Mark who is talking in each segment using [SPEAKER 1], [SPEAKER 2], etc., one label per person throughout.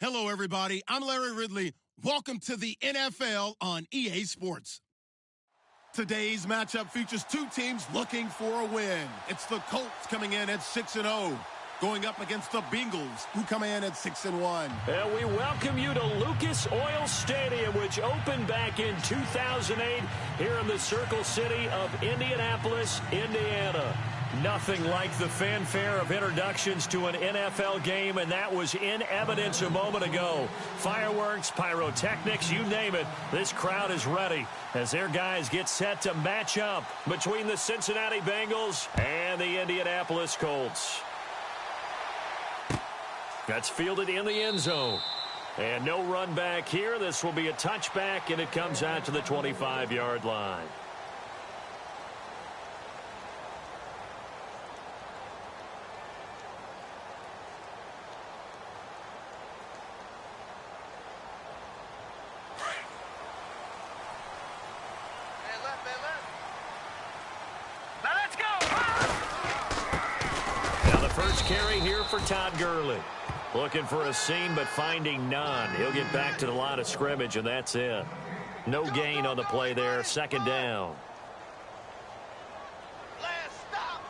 [SPEAKER 1] Hello, everybody. I'm Larry Ridley. Welcome to the NFL on EA Sports. Today's matchup features two teams looking for a win. It's the Colts coming in at 6-0, going up against the Bengals, who come in at 6-1.
[SPEAKER 2] And we welcome you to Lucas Oil Stadium, which opened back in 2008 here in the Circle City of Indianapolis, Indiana. Nothing like the fanfare of introductions to an NFL game, and that was in evidence a moment ago. Fireworks, pyrotechnics, you name it. This crowd is ready as their guys get set to match up between the Cincinnati Bengals and the Indianapolis Colts. That's fielded in the end zone. And no run back here. This will be a touchback, and it comes out to the 25-yard line. Carry here for Todd Gurley. Looking for a seam, but finding none. He'll get back to the line of scrimmage, and that's it. No gain on the play there. Second down.
[SPEAKER 3] Last stop.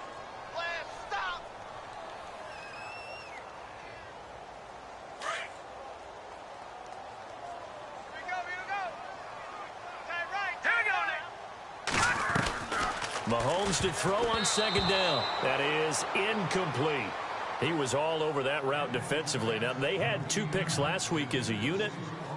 [SPEAKER 3] Here we go. Here we go.
[SPEAKER 2] Mahomes to throw on second down. That is incomplete. He was all over that route defensively. Now, they had 2 picks last week as a unit.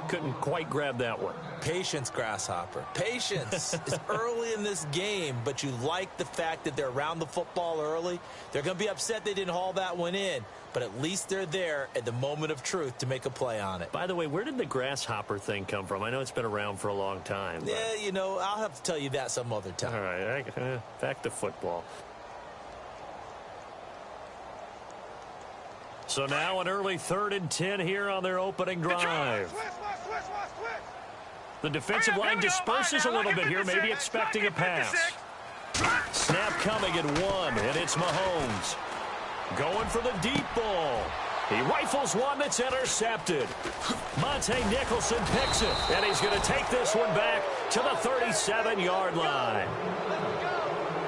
[SPEAKER 2] Couldn't quite grab that one.
[SPEAKER 4] Patience, Grasshopper. Patience. It's early in this game, but you like the fact that they're around the football early. They're going to be upset they didn't haul that one in, but at least they're there at the moment of truth to make a play on it.
[SPEAKER 2] By the way, where did the Grasshopper thing come from? I know it's been around for a long time. But...
[SPEAKER 4] yeah, you know, I'll have to tell you that some other time.
[SPEAKER 2] All right, back to football. So now an early 3rd and 10 here on their opening drive. The defensive line disperses a little bit here, maybe expecting a pass. Snap coming at 1, and it's Mahomes. Going for the deep ball. He rifles one that's intercepted. Monte Nicholson picks it, and he's going to take this one back to the 37-yard line.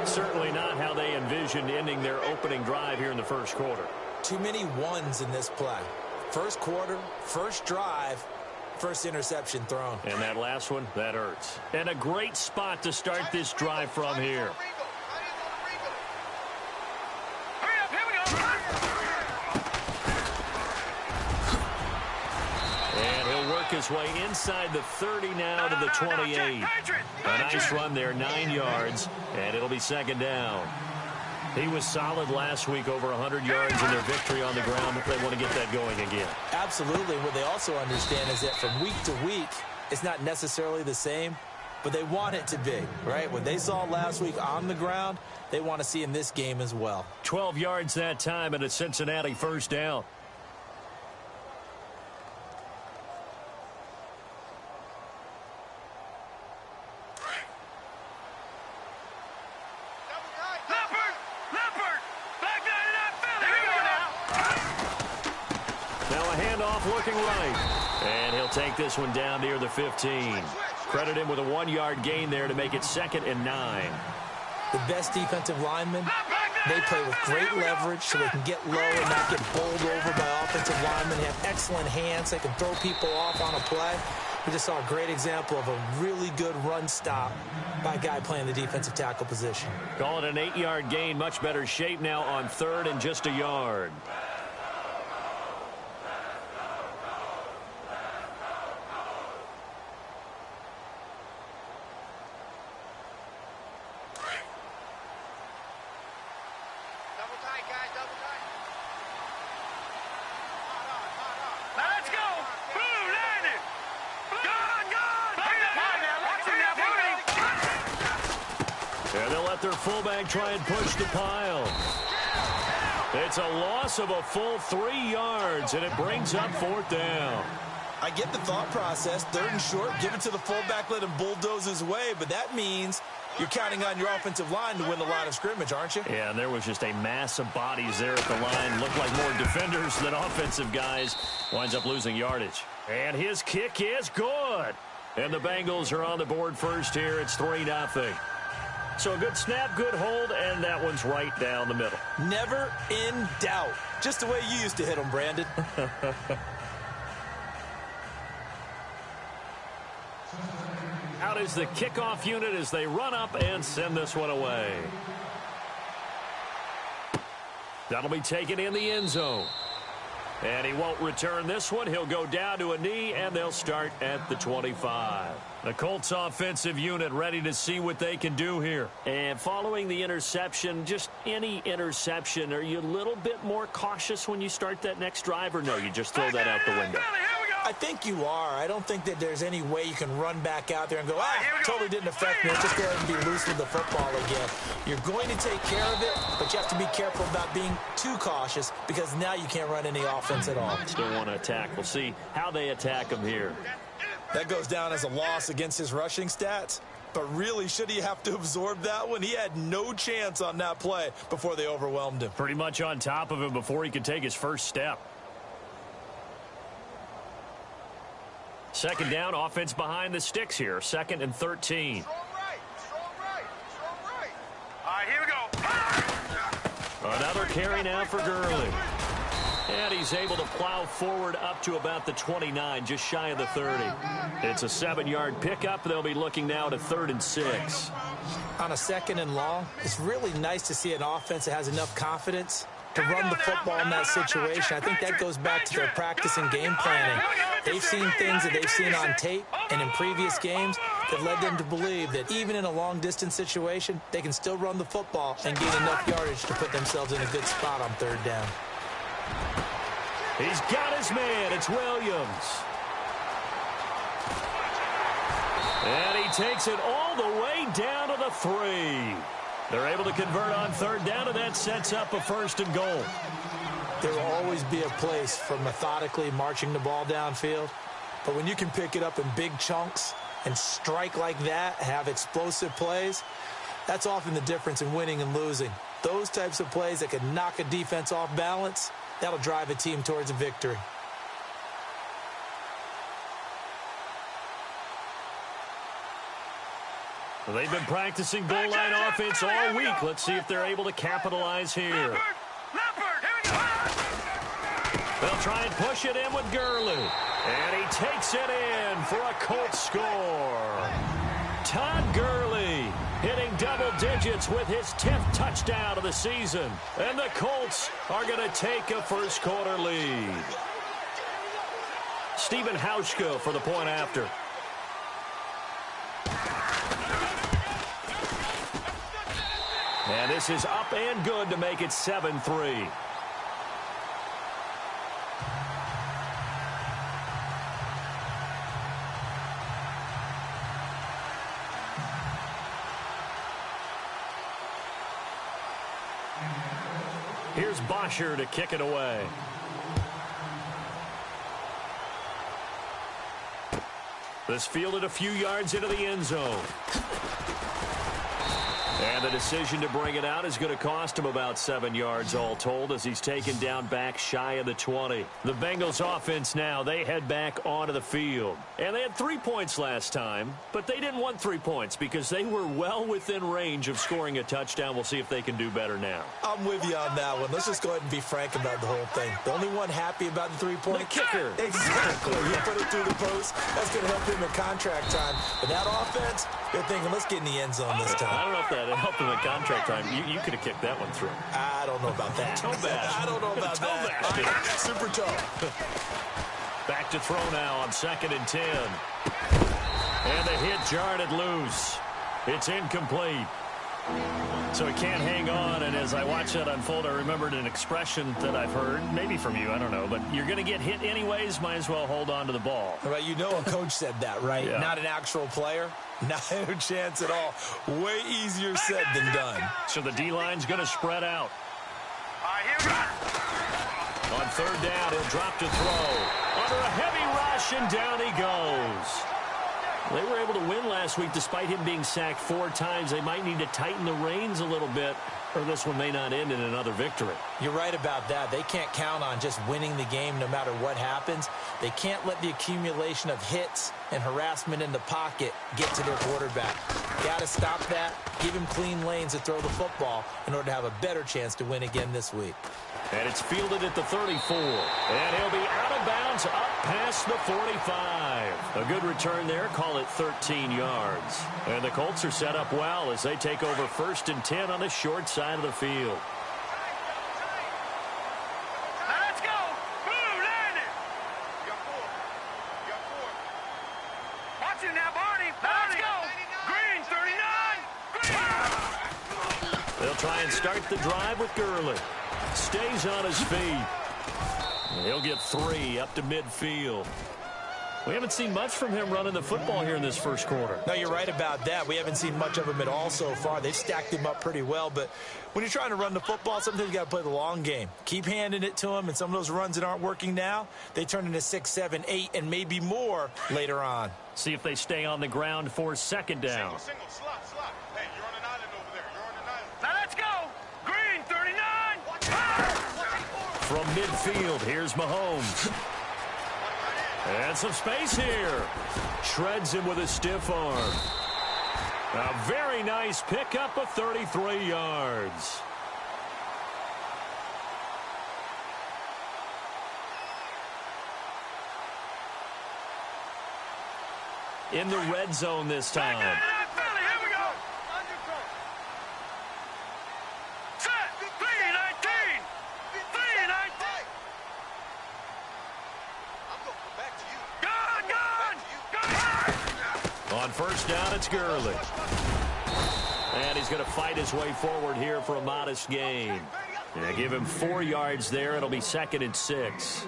[SPEAKER 2] Certainly not how they envisioned ending their opening drive here in the first quarter.
[SPEAKER 4] Too many ones in this play. First quarter, first drive, first interception thrown.
[SPEAKER 2] And that last one, that hurts. And a great spot to start this drive from here. And he'll work his way inside the 30 now to the 28. A nice run there, 9 yards, and it'll be second down. He was solid last week, over 100 yards in their victory on the ground. They want to get that going again.
[SPEAKER 4] Absolutely. What they also understand is that from week to week, it's not necessarily the same, but they want it to be, right? What they saw last week on the ground, they want to see in this game as well.
[SPEAKER 2] 12 yards that time and a Cincinnati first down. Looking right, and he'll take this one down near the 15. Credit him with a 1-yard gain there to make it 2nd and 9.
[SPEAKER 4] The best defensive linemen, they play with great leverage so they can get low and not get bowled over by offensive linemen. They have excellent hands. They can throw people off on a play. We just saw a great example of a really good run stop by a guy playing the defensive tackle position.
[SPEAKER 2] Call it an 8-yard gain. Much better shape now on 3rd and just a yard. Their fullback try and push the pile. It's a loss of a full 3 yards, and it brings up 4th down.
[SPEAKER 4] I get the thought process. 3rd and short, give it to the fullback, let him bulldoze his way, but that means you're counting on your offensive line to win the line of scrimmage, aren't you?
[SPEAKER 2] Yeah, and there was just a mass of bodies there at the line. Looked like more defenders than offensive guys. Winds up losing yardage. And his kick is good. And the Bengals are on the board first here. It's 3-0. So a good snap, good hold, and that one's right down the middle.
[SPEAKER 4] Never in doubt. Just the way you used to hit them, Brandon.
[SPEAKER 2] Out is the kickoff unit as they run up and send this one away. That'll be taken in the end zone. And he won't return this one. He'll go down to a knee, and they'll start at the 25. The Colts offensive unit ready to see what they can do here. And following the interception, just any interception, are you a little bit more cautious when you start that next drive, or no, you just throw that out the window?
[SPEAKER 4] I think you are. I don't think that there's any way you can run back out there and go, totally didn't affect me. Let's just go ahead and be loose with the football again. You're going to take care of it, but you have to be careful about being too cautious because now you can't run any offense at all.
[SPEAKER 2] Still want to attack. We'll see how they attack him here.
[SPEAKER 4] That goes down as a loss against his rushing stats. But really, should he have to absorb that one? He had no chance on that play before they overwhelmed him.
[SPEAKER 2] Pretty much on top of him before he could take his first step. Second down, offense behind the sticks here. 2nd and 13.
[SPEAKER 3] Strong right. All right, here we go.
[SPEAKER 2] Another carry now for Gurley. And he's able to plow forward up to about the 29, just shy of the 30. It's a 7-yard pickup. They'll be looking now to 3rd and 6.
[SPEAKER 4] On a 2nd and long, it's really nice to see an offense that has enough confidence to run the football in that situation. I think that goes back to their practice and game planning. They've seen things that they've seen on tape and in previous games that led them to believe that even in a long-distance situation, they can still run the football and gain enough yardage to put themselves in a good spot on 3rd down.
[SPEAKER 2] He's got his man. It's Williams. And he takes it all the way down to the 3. They're able to convert on 3rd down, and that sets up a 1st and goal.
[SPEAKER 4] There will always be a place for methodically marching the ball downfield. But when you can pick it up in big chunks and strike like that, have explosive plays, that's often the difference in winning and losing. Those types of plays that can knock a defense off balance, that'll drive a team towards a victory.
[SPEAKER 2] Well, they've been practicing goal line offense all week. Let's see if they're able to capitalize here. They'll try and push it in with Gurley. And he takes it in for a Colts score. Todd Gurley hitting double digits with his 10th touchdown of the season. And the Colts are going to take a first-quarter lead. Stephen Hauschka for the point after. And this is up and good to make it 7-3. Here's Bosher to kick it away. This fielded a few yards into the end zone. And the decision to bring it out is going to cost him about 7 yards all told as he's taken down back shy of the 20. The Bengals offense now, they head back onto the field. And they had 3 points last time, but they didn't want 3 points because they were well within range of scoring a touchdown. We'll see if they can do better now.
[SPEAKER 4] I'm with you on that one. Let's just go ahead and be frank about the whole thing. The only one happy about the 3-point
[SPEAKER 2] the kicker.
[SPEAKER 4] Exactly. He put it through the post. That's going to help him in contract time. But that offense, they're thinking, let's get in the end zone this time.
[SPEAKER 2] I don't know if that helped him in contract time. You could have kicked that one through.
[SPEAKER 4] I don't know about that.
[SPEAKER 2] Toe bash.
[SPEAKER 4] I don't know about that. Super toe.
[SPEAKER 2] Back to throw now on 2nd and 10. And the hit jarred it loose. It's incomplete. So he can't hang on, and as I watch that unfold, I remembered an expression that I've heard, maybe from you, I don't know, but you're going to get hit anyways, might as well hold on to the ball.
[SPEAKER 4] Right, you know a coach said that, right?
[SPEAKER 2] Yeah.
[SPEAKER 4] Not an actual player. Not a chance at all. Way easier said than done.
[SPEAKER 2] So the D-line's going to spread out.
[SPEAKER 3] All right, here we go.
[SPEAKER 2] On third down, he'll drop to throw. Under a heavy rush, and down he goes. They were able to win last week despite him being sacked 4 times. They might need to tighten the reins a little bit, or this one may not end in another victory.
[SPEAKER 4] You're right about that. They can't count on just winning the game no matter what happens. They can't let the accumulation of hits and harassment in the pocket get to their quarterback. Got to stop that, give him clean lanes to throw the football in order to have a better chance to win again this week.
[SPEAKER 2] And it's fielded at the 34. And he'll be out of bounds up past the 45. A good return there. Call it 13 yards. And the Colts are set up well as they take over 1st and 10 on the short side of the field.
[SPEAKER 3] Now let's go. Boom, landed. You got 4. You got 4. Watch it now, Barney. Now let's go. Green, 39. Green.
[SPEAKER 2] They'll try and start the drive with Gurley. Stays on his feet. And he'll get 3 up to midfield. We haven't seen much from him running the football here in this first quarter.
[SPEAKER 4] No, you're right about that. We haven't seen much of him at all so far. They've stacked him up pretty well, but when you're trying to run the football, sometimes you got to play the long game. Keep handing it to him, and some of those runs that aren't working now, they turn into 6, 7, 8, and maybe more later on.
[SPEAKER 2] See if they stay on the ground for 2nd down.
[SPEAKER 3] Single, slot. Hey, you're on an island over there. You're on an island. Now let's go. Green, 39.
[SPEAKER 2] From midfield, here's Mahomes. And some space here. Shreds him with a stiff arm. A very nice pickup of 33 yards. In the red zone this time. On 1st down, it's Gurley. And he's going to fight his way forward here for a modest gain. Yeah, give him 4 yards there. It'll be 2nd and 6.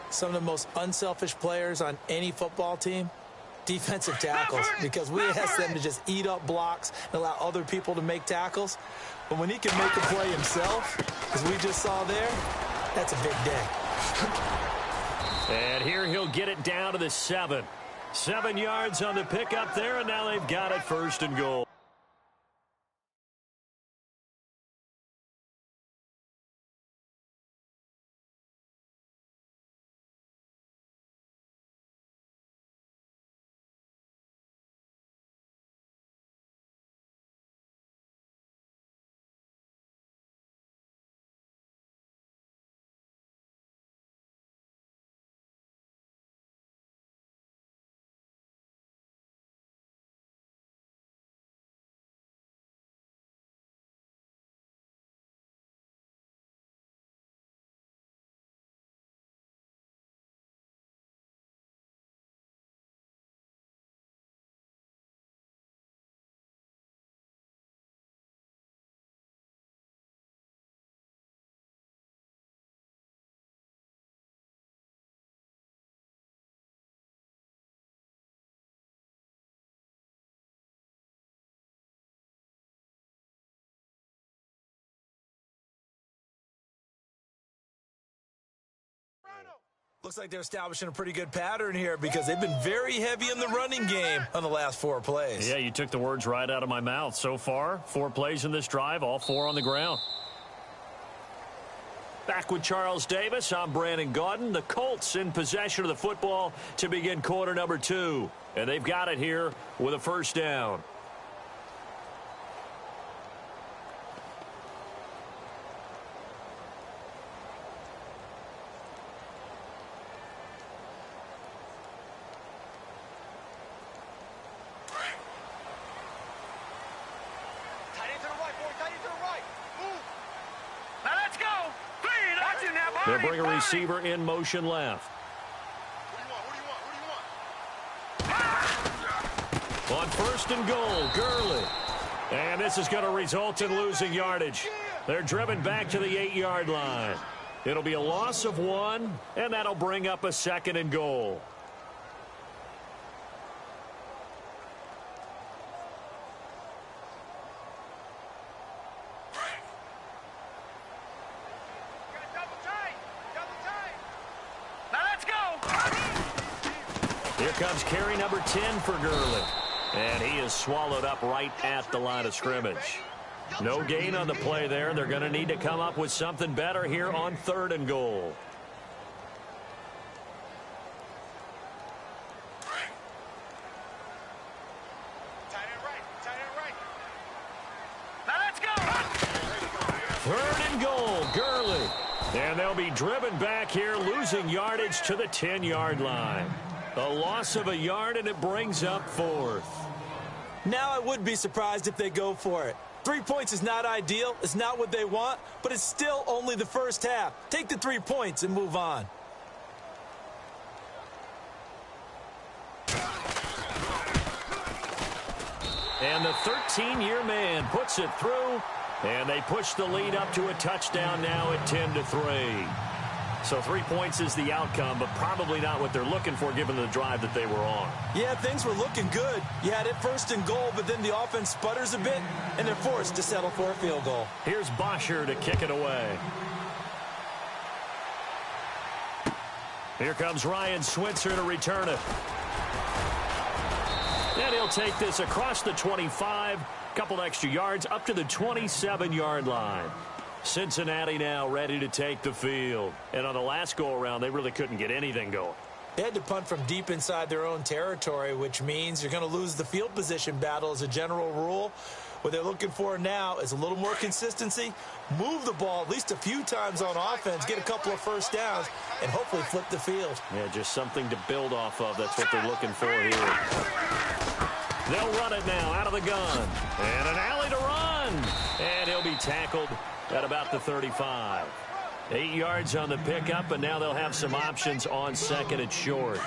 [SPEAKER 4] Some of the most unselfish players on any football team, defensive tackles, because we ask them to just eat up blocks and allow other people to make tackles. But when he can make a play himself, as we just saw there, that's a big day.
[SPEAKER 2] And here he'll get it down to the 7. 7 yards on the pickup there, and now they've got it 1st and goal.
[SPEAKER 4] Looks like they're establishing a pretty good pattern here because they've been very heavy in the running game on the last 4 plays.
[SPEAKER 2] Yeah, you took the words right out of my mouth. So far, 4 plays in this drive, all 4 on the ground. Back with Charles Davis, I'm Brandon Gaudin. The Colts in possession of the football to begin quarter number 2. And they've got it here with a 1st down. They'll bring a receiver in motion left. On 1st and goal, Gurley. And this is going to result in losing yardage. They're driven back to the 8-yard line. It'll be a loss of 1, and that'll bring up a 2nd and goal.
[SPEAKER 3] Double tight.
[SPEAKER 2] comes carry number 10 for Gurley. And he is swallowed up right at the line of scrimmage. No gain on the play there. They're going to need to come up with something better here on 3rd and goal.
[SPEAKER 3] Now let's go.
[SPEAKER 2] 3rd and goal, Gurley. And they'll be driven back here, losing yardage to the 10-yard line. A loss of a yard, and it brings up 4th.
[SPEAKER 4] Now I would be surprised if they go for it. 3 points is not ideal. It's not what they want, but it's still only the first half. Take the 3 points and move on.
[SPEAKER 2] And the 13-year man puts it through, and they push the lead up to a touchdown now at 10-3. So 3 points is the outcome, but probably not what they're looking for given the drive that they were on.
[SPEAKER 4] Yeah, things were looking good. You had it 1st and goal, but then the offense sputters a bit, and they're forced to settle for a field goal.
[SPEAKER 2] Here's Bosher to kick it away. Here comes Ryan Switzer to return it. And he'll take this across the 25, couple extra yards up to the 27-yard line. Cincinnati now ready to take the field. And on the last go-around, they really couldn't get anything going.
[SPEAKER 4] They had to punt from deep inside their own territory, which means you're going to lose the field position battle as a general rule. What they're looking for now is a little more consistency, move the ball at least a few times on offense, get a couple of first downs, and hopefully flip the field.
[SPEAKER 2] Yeah, just something to build off of. That's what they're looking for here. They'll run it now out of the gun. And an alley to run. And he'll be tackled at about the 35. 8 yards on the pickup, and now they'll have some options on 2nd and short.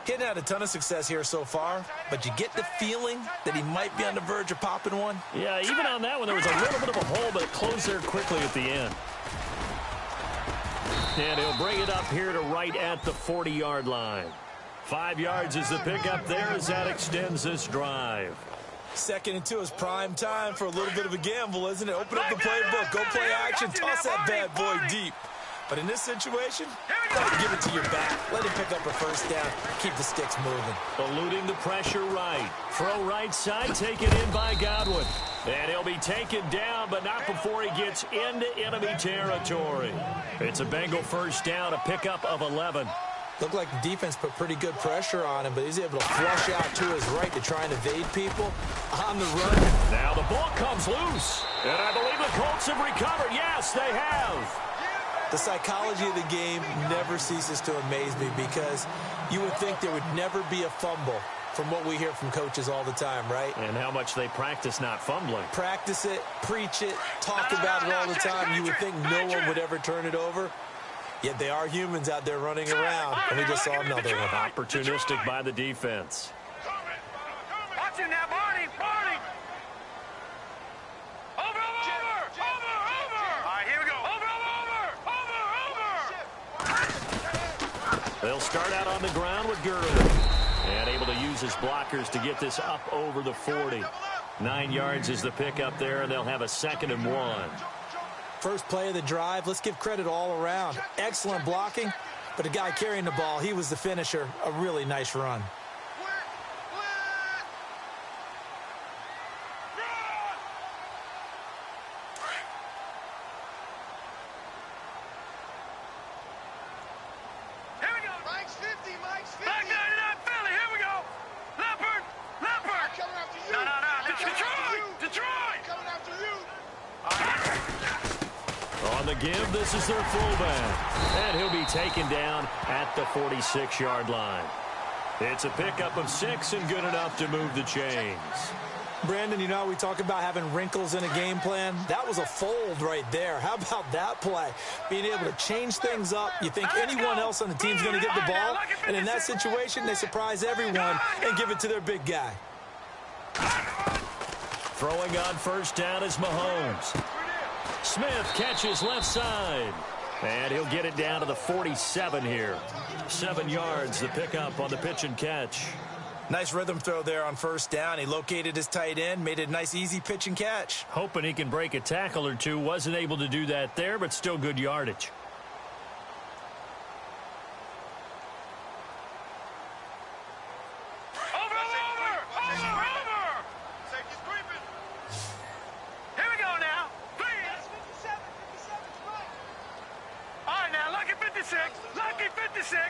[SPEAKER 4] He hadn't had a ton of success here so far, but you get the feeling that he might be on the verge of popping one.
[SPEAKER 2] Yeah, even on that one, there was a little bit of a hole, but it closed there quickly at the end. And he'll bring it up here to right at the 40-yard line. 5 yards is the pickup there as that extends this drive.
[SPEAKER 4] 2nd and 2 is prime time for a little bit of a gamble, isn't it? Open up the playbook, go play action, toss that bad boy deep. But in this situation, let him give it to your back. Let him pick up a first down. Keep the sticks moving.
[SPEAKER 2] Eluding the pressure right. Throw right side, taken in by Godwin. And he'll be taken down, but not before he gets into enemy territory. It's a Bengal first down, a pickup of 11.
[SPEAKER 4] Looked like the defense put pretty good pressure on him, but he's able to flush out to his right to try and evade people on the run.
[SPEAKER 2] Now the ball comes loose. And I believe the Colts have recovered. Yes, they have.
[SPEAKER 4] The psychology of the game never ceases to amaze me because you would think there would never be a fumble from what we hear from coaches all the time, right?
[SPEAKER 2] And how much they practice not fumbling.
[SPEAKER 4] Practice it, preach it, talk about it all the time. You would think no one would ever turn it over. Yet they are humans out there running around, and we just saw another one.
[SPEAKER 2] Opportunistic by the defense.
[SPEAKER 3] Watch him now, Barney. Barney. Over. All right, here we go. Over.
[SPEAKER 2] They'll start out on the ground with Gurley. And able to use his blockers to get this up over the 40. 9 yards is the pickup there, and they'll have a 2nd and 1.
[SPEAKER 4] First play of the drive, let's give credit all around. Excellent blocking, but the guy carrying the ball, he was the finisher. A really nice run.
[SPEAKER 3] Here we go. Mike's 50. Back 99 Philly. Here we go. Leopard. Coming after you. No. Detroit. Coming after you.
[SPEAKER 2] On the give, this is their fullback. And he'll be taken down at the 46-yard line. It's a pickup of 6 and good enough to move the chains.
[SPEAKER 4] Brandon, you know, we talk about having wrinkles in a game plan. That was a fold right there. How about that play? Being able to change things up. You think anyone else on the team's going to get the ball, and in that situation, they surprise everyone and give it to their big guy.
[SPEAKER 2] Throwing on first down is Mahomes. Smith catches left side. And he'll get it down to the 47 here. 7 yards, the pickup on the pitch and catch.
[SPEAKER 4] Nice rhythm throw there on first down. He located his tight end, made it a nice, easy pitch and catch.
[SPEAKER 2] Hoping he can break a tackle or two. Wasn't able to do that there, but still good yardage.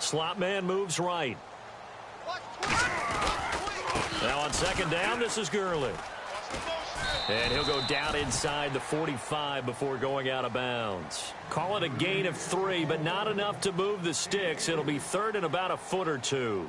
[SPEAKER 2] Slot man moves right. Now on second down, this is Gurley. And he'll go down inside the 45 before going out of bounds. Call it a gain of 3, but not enough to move the sticks. It'll be third and about a foot or two.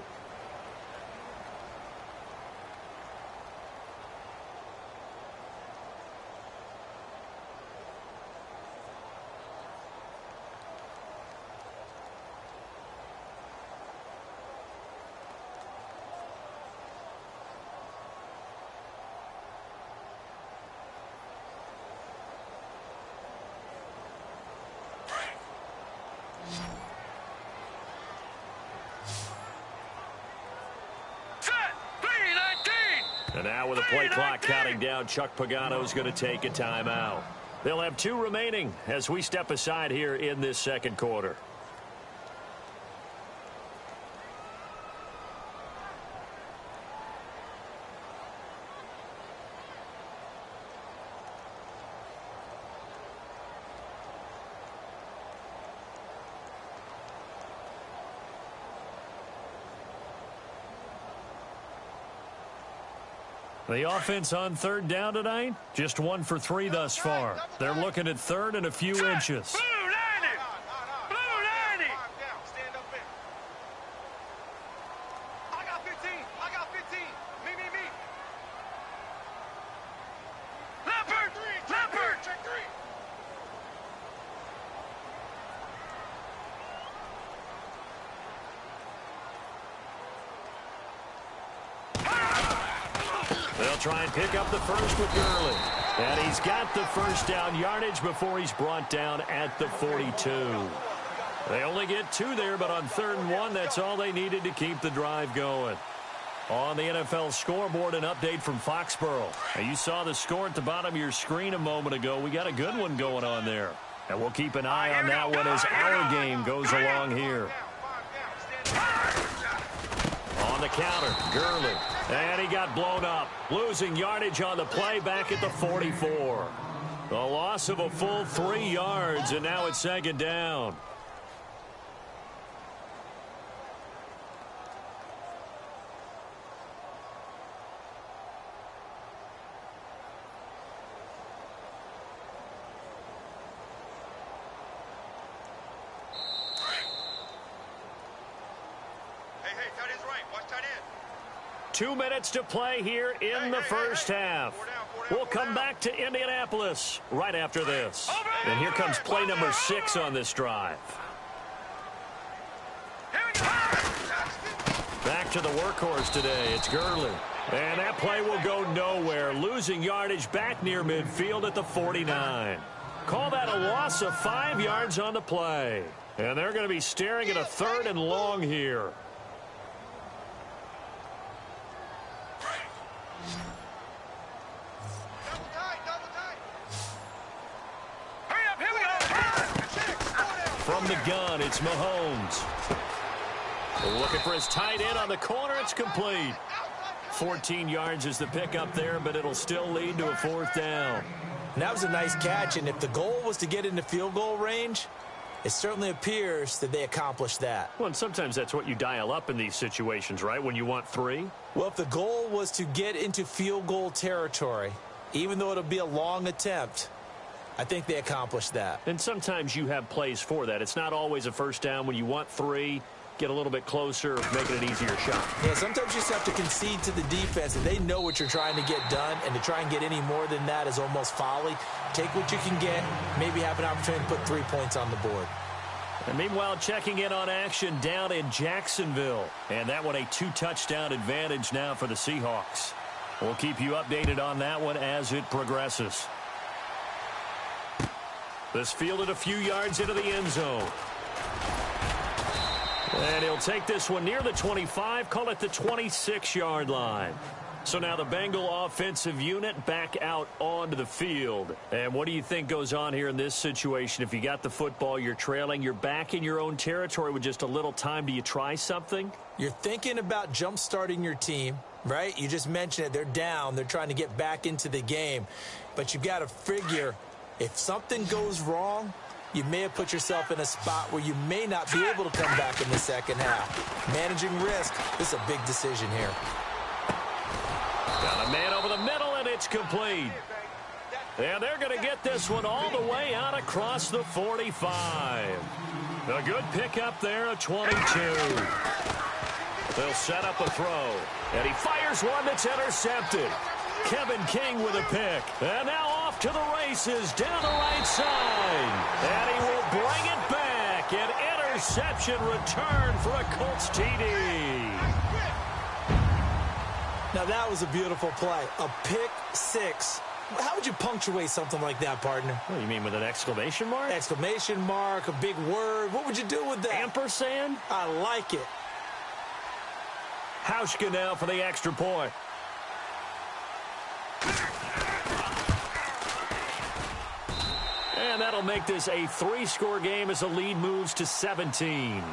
[SPEAKER 2] And now with the play clock counting down, Chuck Pagano's going to take a timeout. They'll have 2 remaining as we step aside here in this second quarter. The offense on third down tonight, just 1 for 3 thus far. They're looking at third and a few inches.
[SPEAKER 3] I got 15. I got 15. Me. Leopard. Check 3.
[SPEAKER 2] They'll try and pick up the first with Gurley. And he's got the first down yardage before he's brought down at the 42. They only get 2 there, but on 3rd and 1, that's all they needed to keep the drive going. On the NFL scoreboard, an update from Foxborough. Now, you saw the score at the bottom of your screen a moment ago. We got a good one going on there. And we'll keep an eye on that one as our game goes along here. On the counter, Gurley. And he got blown up, losing yardage on the play back at the 44. The loss of a full 3 yards, and now it's second down.
[SPEAKER 3] Hey, tight end's right. Watch tight end.
[SPEAKER 2] 2 minutes to play here in the first half. We'll come back to Indianapolis right after this. And here comes play number 6 on this drive. Back to the workhorse today. It's Gurley. And that play will go nowhere, losing yardage back near midfield at the 49. Call that a loss of 5 yards on the play. And they're going to be staring at a 3rd and long here. From the gun, it's Mahomes. Looking for his tight end on the corner. It's complete. 14 yards is the pickup there, but it'll still lead to a 4th down.
[SPEAKER 4] And that was a nice catch, and if the goal was to get into field goal range, it certainly appears that they accomplished that.
[SPEAKER 2] Well, and sometimes that's what you dial up in these situations, right, when you want 3?
[SPEAKER 4] Well, if the goal was to get into field goal territory, even though it'll be a long attempt, I think they accomplished that.
[SPEAKER 2] And sometimes you have plays for that. It's not always a first down. When you want 3, get a little bit closer, make it an easier shot.
[SPEAKER 4] Yeah, sometimes you just have to concede to the defense, and they know what you're trying to get done, and to try and get any more than that is almost folly. Take what you can get, maybe have an opportunity to put 3 points on the board.
[SPEAKER 2] And meanwhile, checking in on action down in Jacksonville. And that one a 2-touchdown advantage now for the Seahawks. We'll keep you updated on that one as it progresses. This fielded a few yards into the end zone. And he'll take this one near the 25, call it the 26-yard line. So now the Bengal offensive unit back out onto the field. And what do you think goes on here in this situation? If you got the football, you're trailing, you're back in your own territory with just a little time. Do you try something?
[SPEAKER 4] You're thinking about jump-starting your team, right? You just mentioned it. They're down. They're trying to get back into the game. But you've got to figure, if something goes wrong, you may have put yourself in a spot where you may not be able to come back in the second half. Managing risk, this is a big decision here.
[SPEAKER 2] Got a man over the middle, and it's complete. And they're going to get this one all the way out across the 45. A good pickup there at 22. They'll set up a throw. And he fires one that's intercepted. Kevin King with a pick. And now off to the races down the right side. And he will bring it back. An interception return for a Colts TD.
[SPEAKER 4] Now that was a beautiful play. A pick six. How would you punctuate something like that, partner?
[SPEAKER 2] What do you mean, with an exclamation mark?
[SPEAKER 4] Exclamation mark, a big word. What would you do with that?
[SPEAKER 2] Ampersand?
[SPEAKER 4] I like it.
[SPEAKER 2] Hauschka now for the extra point. And that'll make this a 3-score game as the lead moves to 17.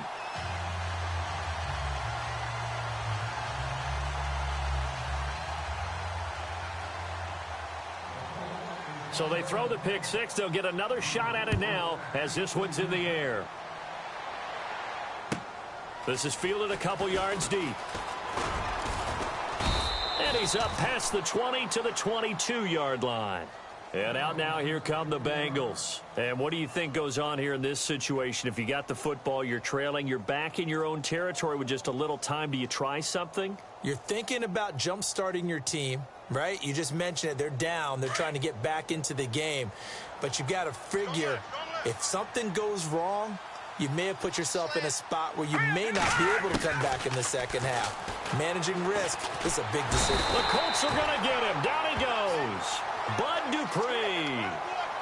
[SPEAKER 2] So they throw the pick six. They'll get another shot at it now as this one's in the air. This is fielded a couple yards deep. And he's up past the 20 to the 22-yard line. And out now, here come the Bengals. And what do you think goes on here in this situation? If you got the football, you're trailing, you're back in your own territory with just a little time. Do you try something?
[SPEAKER 4] You're thinking about jump-starting your team, right? You just mentioned it. They're down. They're trying to get back into the game. But you got to figure, if something goes wrong, you may have put yourself in a spot where you may not be able to come back in the second half. Managing risk, this is a big decision.
[SPEAKER 2] The Colts are going to get him. Down he goes. Bud Dupree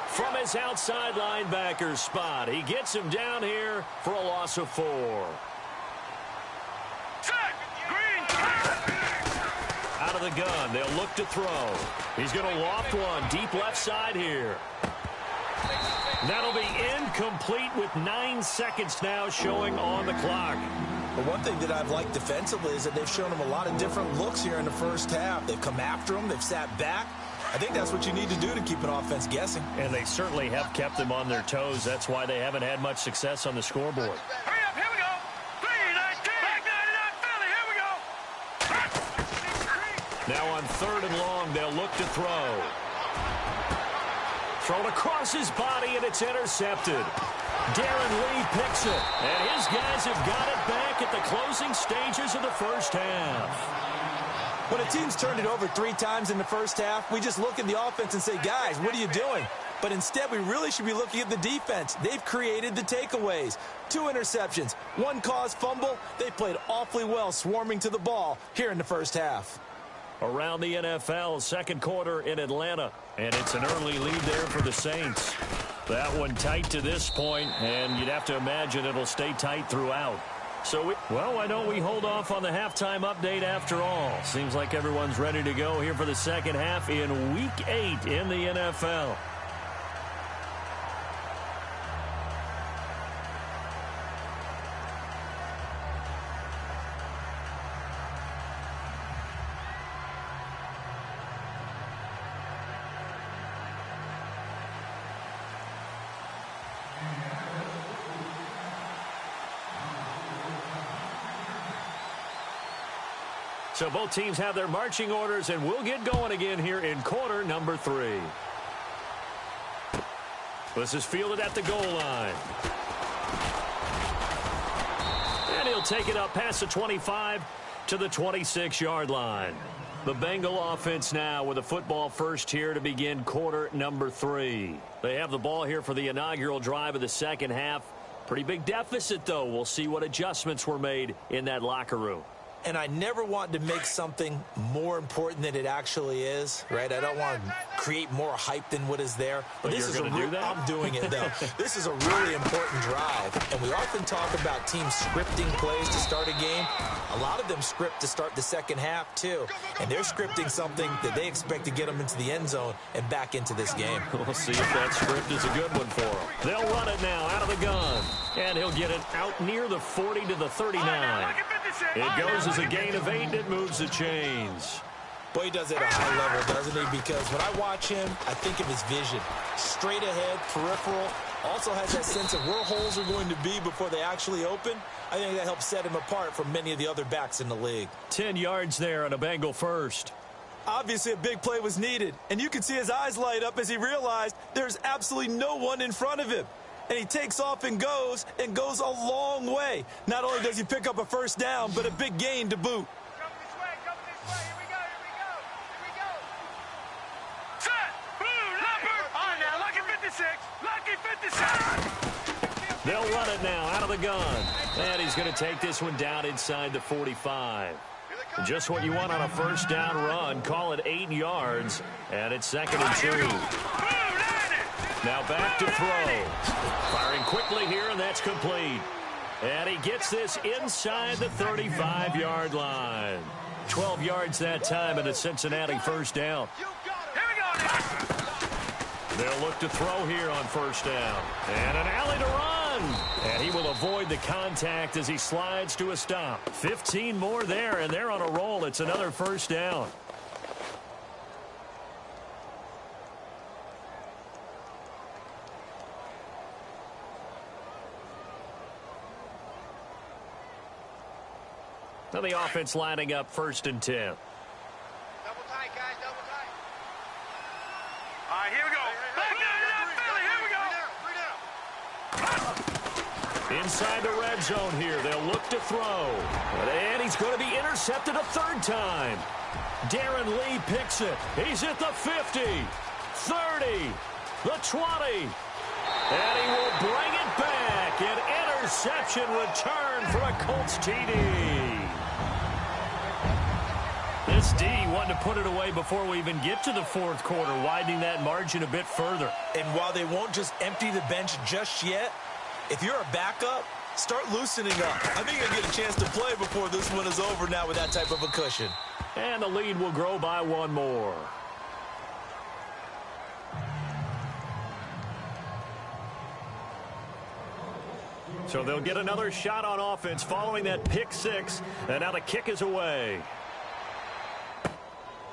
[SPEAKER 2] from his outside linebacker spot. He gets him down here for a loss of 4. Out of the gun, they'll look to throw. He's going to loft one deep left side here. That'll be incomplete with 9 seconds now showing on the clock.
[SPEAKER 4] But one thing that I've liked defensively is that they've shown him a lot of different looks here in the first half. They've come after him. They've sat back. I think that's what you need to do to keep an offense guessing.
[SPEAKER 2] And they certainly have kept them on their toes. That's why they haven't had much success on the scoreboard.
[SPEAKER 3] Hurry up, here we go. 3-19. Back 99 Philly, here we go.
[SPEAKER 2] Now on 3rd and long, they'll look to throw. Thrown across his body, and it's intercepted. Darren Lee picks it, and his guys have got it back at the closing stages of the first half.
[SPEAKER 4] When a team's turned it over 3 times in the first half, we just look at the offense and say, guys, what are you doing? But instead, we really should be looking at the defense. They've created the takeaways. 2 interceptions, 1 caused fumble. They played awfully well swarming to the ball here in the first half.
[SPEAKER 2] Around the NFL, second quarter in Atlanta, and it's an early lead there for the Saints. That one tight to this point, and you'd have to imagine it'll stay tight throughout. So, well, why don't we hold off on the halftime update after all? Seems like everyone's ready to go here for the second half in Week 8 in the NFL. So both teams have their marching orders, and we'll get going again here in quarter number 3. This is fielded at the goal line. And he'll take it up past the 25 to the 26-yard line. The Bengal offense now with a football first here to begin quarter number 3. They have the ball here for the inaugural drive of the second half. Pretty big deficit, though. We'll see what adjustments were made in that locker room.
[SPEAKER 4] And I never want to make something more important than it actually is, right? I don't want to create more hype than what is there.
[SPEAKER 2] But this is do that?
[SPEAKER 4] I'm doing it, though. This is a really important drive. And we often talk about teams scripting plays to start a game. A lot of them script to start the second half, too. And they're scripting something that they expect to get them into the end zone and back into this game.
[SPEAKER 2] We'll see if that script is a good one for them. They'll run it now out of the gun. And he'll get it out near the 40 to the 39. It goes as a gain of 8. It moves the chains.
[SPEAKER 4] Boy, he does it at a high level, doesn't he? Because when I watch him, I think of his vision. Straight ahead, peripheral. Also has that sense of where holes are going to be before they actually open. I think that helps set him apart from many of the other backs in the league.
[SPEAKER 2] 10 yards there on a Bengal first.
[SPEAKER 4] Obviously, a big play was needed, and you can see his eyes light up as he realized there's absolutely no one in front of him. And he takes off and goes a long way. Not only does he pick up a first down, but a big gain to boot.
[SPEAKER 3] Come this way, here we go. Set, boom, leopard. On now, lucky 56.
[SPEAKER 2] They'll run it now out of the gun. And he's going to take this one down inside the 45. Just what you want on a first down run. Call it 8 yards. And it's 2nd and 2. Now back to throw. Firing quickly here, and that's complete. And he gets this inside the 35-yard line. 12 yards that time, and a Cincinnati first down. They'll look to throw here on first down. And an alley to run. And he will avoid the contact as he slides to a stop. 15 more there, and they're on a roll. It's another first down. Now the offense lining up 1st and 10.
[SPEAKER 3] Double tight, guys, double tight. All right, here we go. Back down, Philly, here we go.
[SPEAKER 2] Inside the red zone here. They'll look to throw. And he's going to be intercepted a 3rd time. Darren Lee picks it. He's at the 50, 30, the 20. And he will bring it back. An interception return for a Colts TD. This D wanted to put it away before we even get to the 4th quarter, widening that margin a bit further.
[SPEAKER 4] And while they won't just empty the bench just yet, if you're a backup, start loosening up. I think you'll get a chance to play before this one is over now with that type of a cushion.
[SPEAKER 2] And the lead will grow by 1 more. So they'll get another shot on offense following that pick 6. And now the kick is away.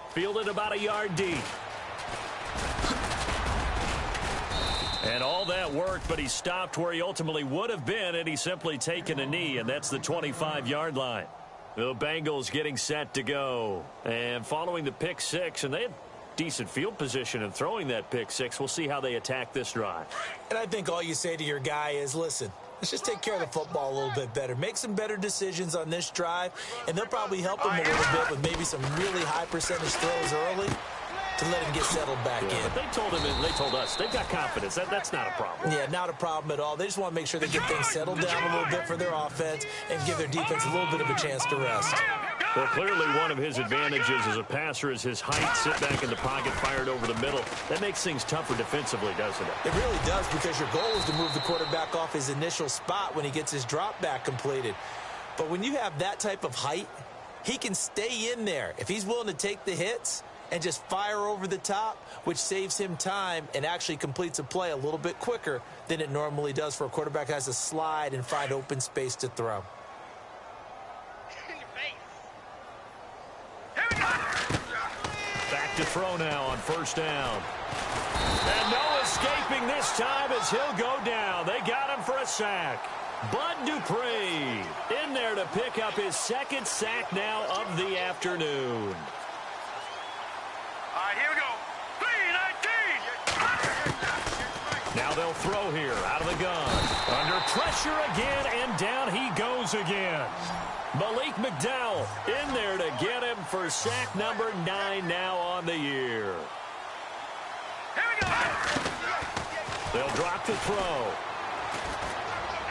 [SPEAKER 2] Fielded about a yard deep. And all that worked, but he stopped where he ultimately would have been, and he's simply taken a knee, and that's the 25-yard line. The Bengals getting set to go. And following the pick 6, and they had decent field position in throwing that pick 6. We'll see how they attack this drive.
[SPEAKER 4] And I think all you say to your guy is, listen, let's just take care of the football a little bit better. Make some better decisions on this drive, and they'll probably help him a little bit with maybe some really high percentage throws early to let him get settled back in.
[SPEAKER 2] But they told him, and they told us, they've got confidence. That's not a problem.
[SPEAKER 4] Yeah, not a problem at all. They just want to make sure they get things settled down a little bit for their offense and give their defense a little bit of a chance to rest.
[SPEAKER 2] Well, clearly one of his advantages as a passer is his height. Sit back in the pocket, fired over the middle. That makes things tougher defensively, doesn't it?
[SPEAKER 4] It really does, because your goal is to move the quarterback off his initial spot when he gets his drop back completed. But when you have that type of height, he can stay in there if he's willing to take the hits and just fire over the top, which saves him time and actually completes a play a little bit quicker than it normally does for a quarterback who has to slide and find open space to throw.
[SPEAKER 2] Back to throw now on first down. And no escaping this time as he'll go down. They got him for a sack. Bud Dupree in there to pick up his 2nd sack now of the afternoon.
[SPEAKER 3] All right, here we go. 3-19.
[SPEAKER 2] Now they'll throw here out of the gun. Under pressure again, and down he goes again. Malik McDowell in there to get him for sack number 9 now on the year.
[SPEAKER 3] Here we go.
[SPEAKER 2] They'll drop the throw.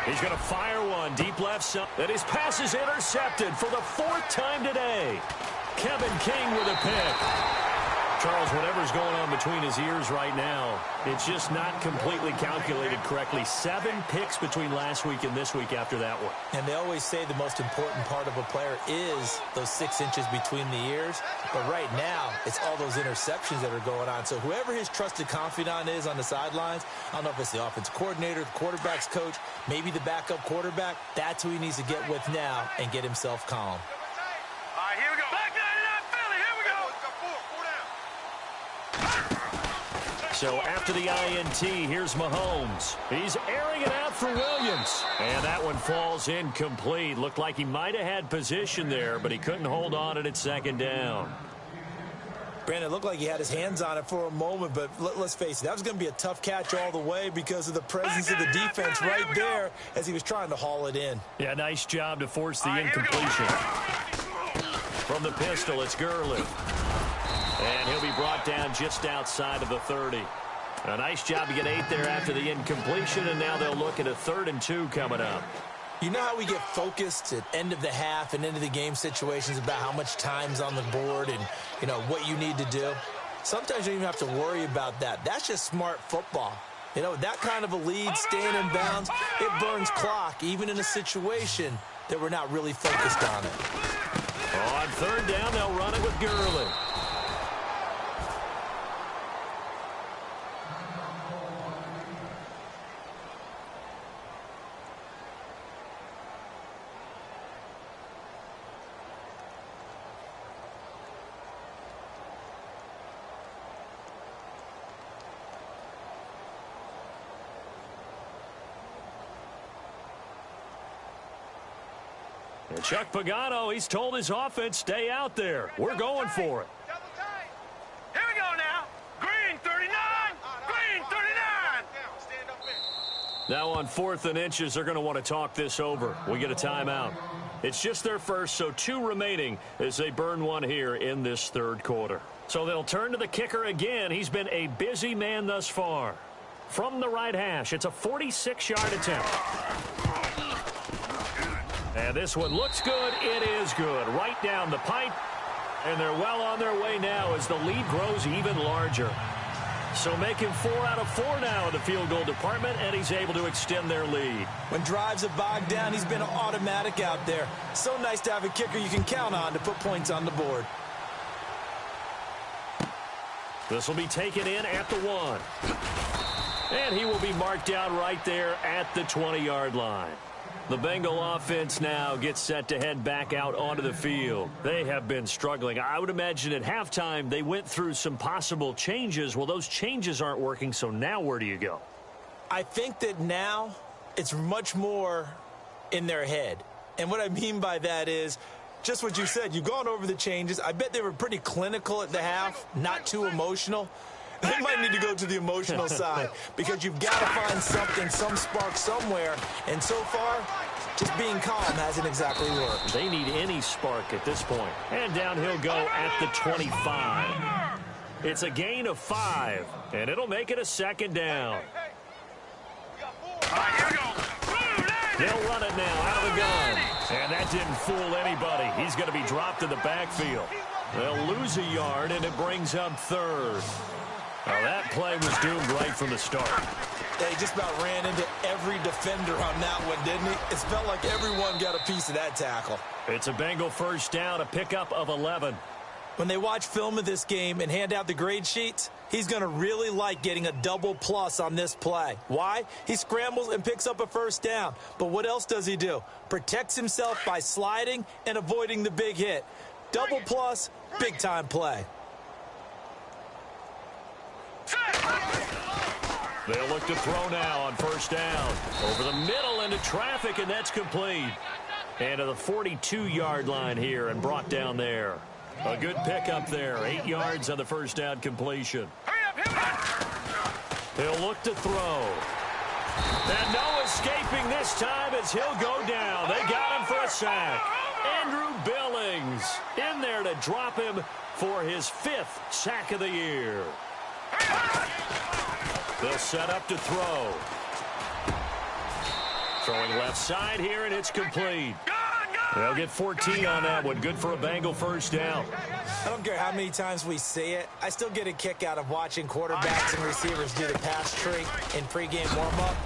[SPEAKER 2] He's going to fire one deep left side. And his pass is intercepted for the 4th time today. Kevin King with a pick. Charles, whatever's going on between his ears right now, it's just not completely calculated correctly. 7 picks between last week and this week after that one.
[SPEAKER 4] And they always say the most important part of a player is those 6 inches between the ears. But right now, it's all those interceptions that are going on. So whoever his trusted confidant is on the sidelines, I don't know if it's the offensive coordinator, the quarterback's coach, maybe the backup quarterback, that's who he needs to get with now and get himself calm.
[SPEAKER 3] All right, here we go. Back 99, Philly, here we go.
[SPEAKER 2] So after the INT, here's Mahomes. He's airing it out for Williams. And that one falls incomplete. Looked like he might have had position there, but he couldn't hold on at second down.
[SPEAKER 4] Brandon, it looked like he had his hands on it for a moment, but let's face it, that was going to be a tough catch all the way because of the presence of the defense right there as he was trying to haul it in.
[SPEAKER 2] Yeah, nice job to force the incompletion. From the pistol, it's Gurley. And he'll be brought down just outside of the 30. A nice job to get 8 there after the incompletion, and now they'll look at a 3rd and 2 coming up.
[SPEAKER 4] You know how we get focused at end of the half and end of the game situations about how much time's on the board and, you know, what you need to do? Sometimes you don't even have to worry about that. That's just smart football. You know, that kind of a lead, staying in bounds, it burns clock, even in a situation that we're not really focused on it.
[SPEAKER 2] On 3rd down, they'll run it with Gurley. And Chuck Pagano, he's told his offense, stay out there. We're going for it.
[SPEAKER 3] Here we go now. Green 39. Green 39.
[SPEAKER 2] Now on 4th and inches, they're going to want to talk this over. We get a timeout. It's just their first, so 2 remaining as they burn one here in this 3rd quarter. So they'll turn to the kicker again. He's been a busy man thus far. From the right hash, it's a 46-yard attempt. And this one looks good. It is good. Right down the pipe. And they're well on their way now as the lead grows even larger. So making 4 out of 4 now in the field goal department, and he's able to extend their lead.
[SPEAKER 4] When drives have bogged down, he's been an automatic out there. So nice to have a kicker you can count on to put points on the board.
[SPEAKER 2] This will be taken in at the 1. And he will be marked down right there at the 20-yard line. The Bengal offense now gets set to head back out onto the field. They have been struggling. I would imagine at halftime they went through some possible changes. Well, those changes aren't working, so now where do you go?
[SPEAKER 4] I think that now it's much more in their head. And what I mean by that is just what you said. You've gone over the changes. I bet they were pretty clinical at the half, not too emotional. They might need to go to the emotional side because you've got to find something, some spark somewhere. And so far, just being calm hasn't exactly worked.
[SPEAKER 2] They need any spark at this point. And down he'll go at the 25. It's a gain of 5, and it'll make it a 2nd down. They'll run it now out of the gun. And that didn't fool anybody. He's going to be dropped in the backfield. They'll lose a yard, and it brings up 3rd. Now that play was doomed right from the start.
[SPEAKER 4] They just about ran into every defender on that one, didn't he? It felt like everyone got a piece of that tackle.
[SPEAKER 2] It's a Bengal 1st down, a pickup of 11.
[SPEAKER 4] When they watch film of this game and hand out the grade sheets, he's going to really like getting a double plus on this play. Why? He scrambles and picks up a 1st down. But what else does he do? Protects himself by sliding and avoiding the big hit. Double plus, big-time play.
[SPEAKER 2] They'll look to throw now on 1st down. Over the middle into traffic, and that's complete. And to the 42-yard line here and brought down there. A good pickup there. 8 yards on the 1st down completion. He'll look to throw. And no escaping this time as he'll go down. They got him for a sack. Andrew Billings in there to drop him for his 5th sack of the year. They'll set up to throw. Throwing left side here, and it's complete. They'll get 14 on that one. Good for a Bengal 1st down.
[SPEAKER 4] I don't care how many times we see it. I still get a kick out of watching quarterbacks and receivers do the pass tree in pregame warm-up.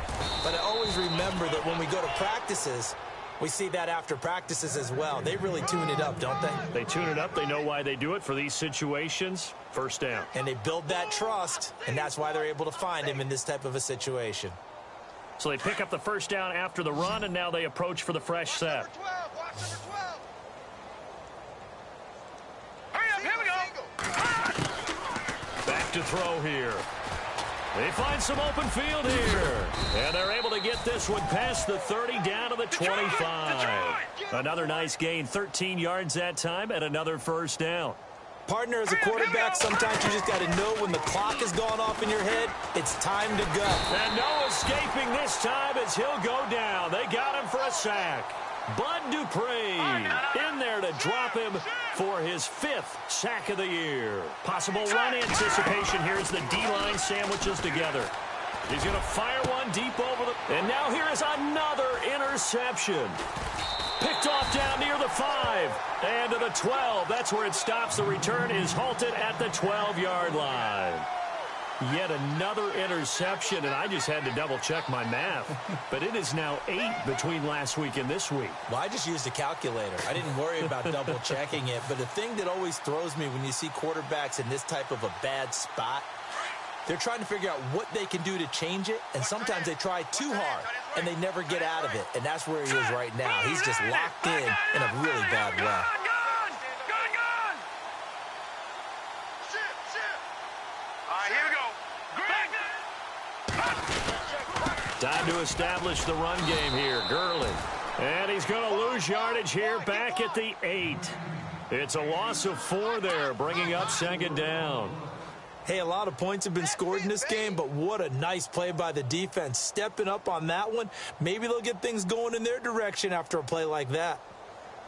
[SPEAKER 4] But I always remember that when we go to practices, we see that after practices as well. They really tune it up, don't they?
[SPEAKER 2] They tune it up. They know why they do it for these situations. 1st down.
[SPEAKER 4] And they build that trust, and that's why they're able to find him in this type of a situation.
[SPEAKER 2] So they pick up the 1st down after the run, and now they approach for the fresh set.
[SPEAKER 3] Hurry up, here we go.
[SPEAKER 2] Back to throw here. They find some open field here. And they're able to get this one past the 30 down to the 25. Another nice gain, 13 yards that time, and another first down.
[SPEAKER 4] Partner, as a quarterback, sometimes you just got to know when the clock has gone off in your head, it's time to go.
[SPEAKER 2] And no escaping this time as he'll go down. They got him for a sack. Bud Dupree in there to drop him for his 5th sack of the year. Possible run anticipation here as the D-line sandwiches together. He's going to fire one deep over the... And now here is another interception. Picked off down near the 5 and to the 12. That's where it stops. The return is halted at the 12-yard line. Yet another interception, and I just had to double-check my math. But it is now 8 between last week and this week.
[SPEAKER 4] Well, I just used a calculator. I didn't worry about double-checking it. But the thing that always throws me when you see quarterbacks in this type of a bad spot, they're trying to figure out what they can do to change it, and sometimes they try too hard, and they never get out of it. And that's where he is right now. He's just locked in a really bad way.
[SPEAKER 2] Time to establish the run game here. Gurley. And he's going to lose yardage here back at the 8. It's a loss of 4 there, bringing up second down.
[SPEAKER 4] Hey, a lot of points have been scored in this game, but what a nice play by the defense. Stepping up on that one. Maybe they'll get things going in their direction after a play like that.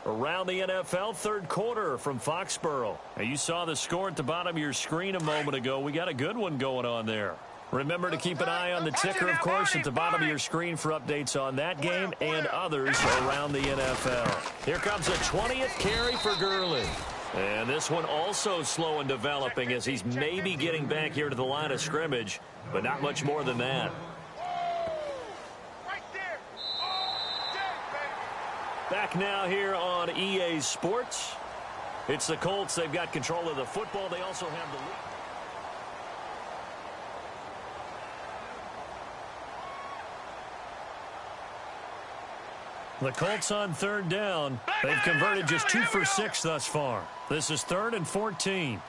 [SPEAKER 2] Around the NFL, third quarter from Foxborough. Now, you saw the score at the bottom of your screen a moment ago. We got a good one going on there. Remember to keep an eye on the ticker, of course, at the bottom of your screen for updates on that game and others around the NFL. Here comes a 20th carry for Gurley. And this one also slow in developing as he's maybe getting back here to the line of scrimmage, but not much more than that. Back now here on EA Sports. It's the Colts. They've got control of the football. They also have the lead. The Colts on third down. They've converted just 2 for 6 thus far. This is 3rd and 14.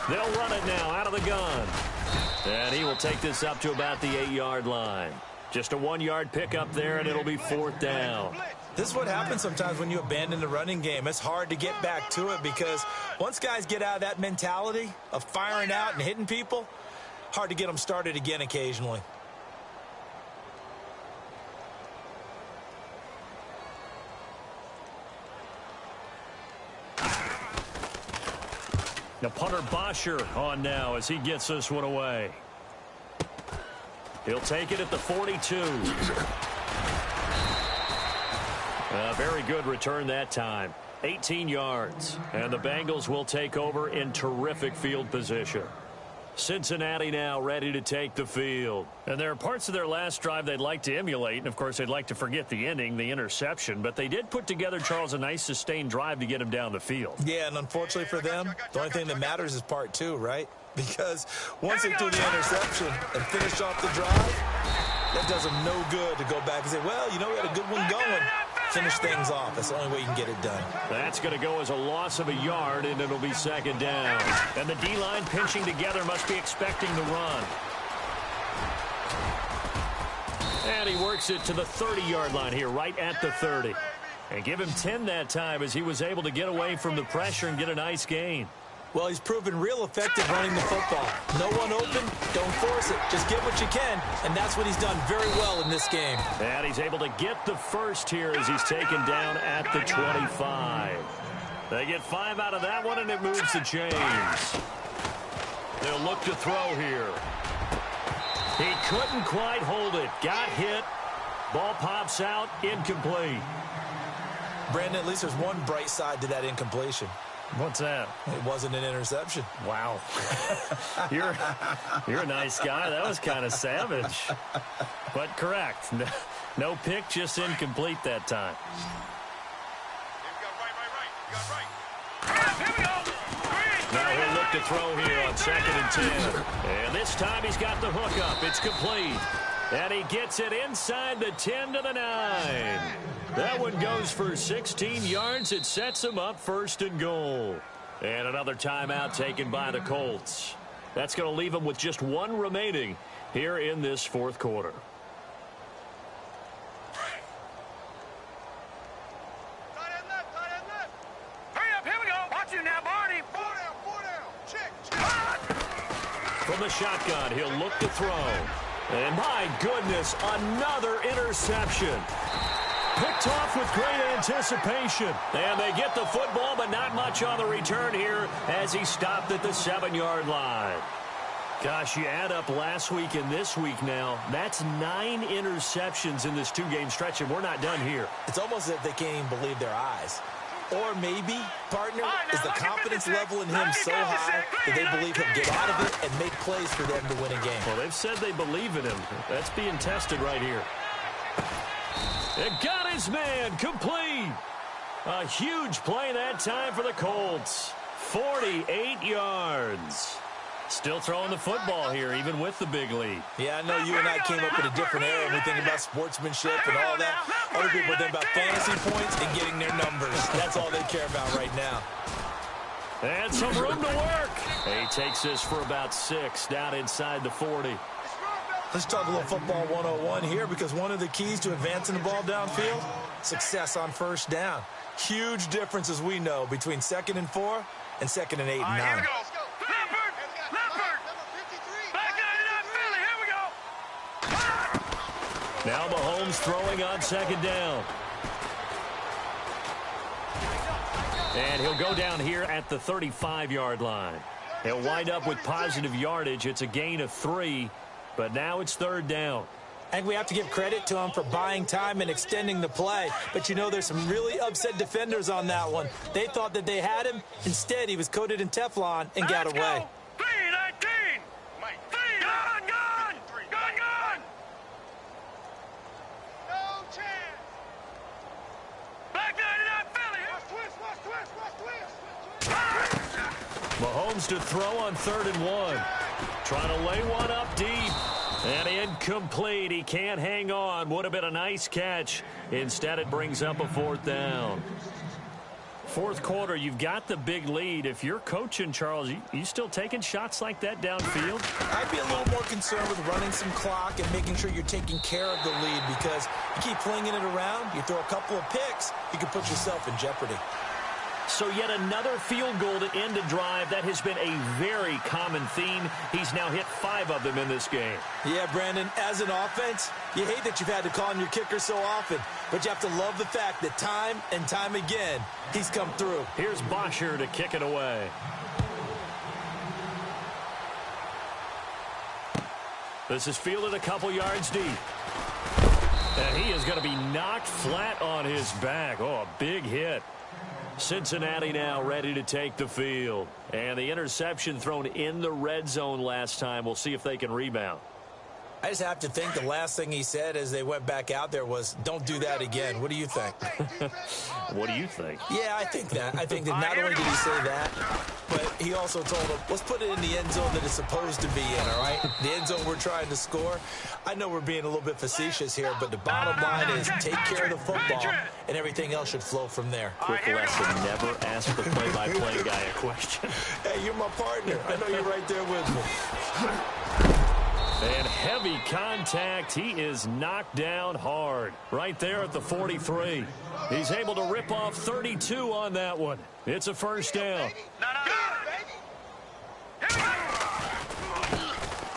[SPEAKER 2] They'll run it now out of the gun. And he will take this up to about the 8-yard line. Just a 1-yard pickup there, and it'll be 4th down.
[SPEAKER 4] This is what happens sometimes when you abandon the running game. It's hard to get back to it because once guys get out of that mentality of firing out and hitting people, hard to get them started again occasionally.
[SPEAKER 2] The punter Bosher on now as he gets this one away. He'll take it at the 42. A very good return that time. 18 yards. And the Bengals will take over in terrific field position. Cincinnati now ready to take the field. And there are parts of their last drive they'd like to emulate. And, of course, they'd like to forget the ending, the interception. But they did put together, Charles, a nice sustained drive to get him down the field.
[SPEAKER 4] Yeah, and unfortunately for them, the only thing that matters is part 2, right? Because once they do the interception and finish off the drive, that does them no good to go back and say, well, you know, we had a good one going. Finish things off. That's the only way you can get it done.
[SPEAKER 2] That's going to go as a loss of a yard, and it'll be second down. And the D-line pinching together must be expecting the run. And he works it to the 30-yard line here, right at the 30. And give him 10 that time as he was able to get away from the pressure and get a nice gain.
[SPEAKER 4] Well, he's proven real effective running the football. No one open, don't force it. Just get what you can, and that's what he's done very well in this game.
[SPEAKER 2] And he's able to get the first here as he's taken down at the 25. They get 5 out of that one, and it moves the chains. They'll look to throw here. He couldn't quite hold it. Got hit. Ball pops out, incomplete.
[SPEAKER 4] Brandon, at least there's one bright side to that incompletion.
[SPEAKER 2] What's that?
[SPEAKER 4] It wasn't an interception.
[SPEAKER 2] Wow. You're a nice guy. That was kind of savage. But correct. No pick, just incomplete that time. Now he'll look to throw here on 2nd and 10. And this time he's got the hook up. It's complete. And he gets it inside the 10 to the 9. That one goes for 16 yards. It sets him up 1st and goal. And another timeout taken by the Colts. That's going to leave them with just one remaining here in this fourth quarter. From the shotgun, he'll look to throw. And my goodness, another interception. Picked off with great anticipation. And they get the football, but not much on the return here as he stopped at the 7-yard line. Gosh, you add up last week and this week now, that's 9 interceptions in this 2-game stretch, and we're not done here.
[SPEAKER 4] It's almost as if they can't even believe their eyes. Or maybe, partner, is the confidence level in him so high that they believe he'll get out of it and make plays for them to win a game.
[SPEAKER 2] Well, they've said they believe in him. That's being tested right here. It got his man complete. A huge play that time for the Colts. 48 yards. Still throwing the football here, even with the big lead.
[SPEAKER 4] Yeah, I know you and I came up in a different era when we think about sportsmanship and all that. Other people think about fantasy points and getting their numbers. That's all they care about right now.
[SPEAKER 2] And some room to work. He takes this for about 6 down inside the 40.
[SPEAKER 4] Let's talk a little football 101 here, because one of the keys to advancing the ball downfield, success on first down. Huge difference, as we know, between 2nd and 4 and 2nd and 8 and 9.
[SPEAKER 2] Now Mahomes throwing on 2nd down. And he'll go down here at the 35-yard line. He'll wind up with positive yardage. It's a gain of 3, but now it's 3rd down.
[SPEAKER 4] I think we have to give credit to him for buying time and extending the play. But, you know, there's some really upset defenders on that one. They thought that they had him. Instead, he was coated in Teflon and got away.
[SPEAKER 2] Mahomes to throw on 3rd and 1. Trying to lay one up deep. And incomplete. He can't hang on. Would have been a nice catch. Instead, it brings up a 4th down. Fourth quarter, you've got the big lead. If you're coaching, Charles, you still taking shots like that downfield?
[SPEAKER 4] I'd be a little more concerned with running some clock and making sure you're taking care of the lead, because you keep flinging it around, you throw a couple of picks, you can put yourself in jeopardy.
[SPEAKER 2] So yet another field goal to end a drive. That has been a very common theme. He's now hit 5 of them in this game.
[SPEAKER 4] Yeah, Brandon, as an offense, you hate that you've had to call on your kicker so often, but you have to love the fact that time and time again, he's come through.
[SPEAKER 2] Here's Bosher to kick it away. This is fielded a couple yards deep. And he is going to be knocked flat on his back. Oh, a big hit. Cincinnati now ready to take the field. And the interception thrown in the red zone last time. We'll see if they can rebound.
[SPEAKER 4] I just have to think the last thing he said as they went back out there was, don't do that again. What do you think?
[SPEAKER 2] What do you think?
[SPEAKER 4] Yeah, I think that not only did he say that, but he also told him, let's put it in the end zone that it's supposed to be in, all right? The end zone we're trying to score. I know we're being a little bit facetious here, but the bottom line is take care of the football, and everything else should flow from there.
[SPEAKER 2] Quick lesson, never ask the play-by-play guy a question.
[SPEAKER 4] Hey, you're my partner. I know you're right there with me.
[SPEAKER 2] And heavy contact. He is knocked down hard right there at the 43. He's able to rip off 32 on that one. It's a 1st down.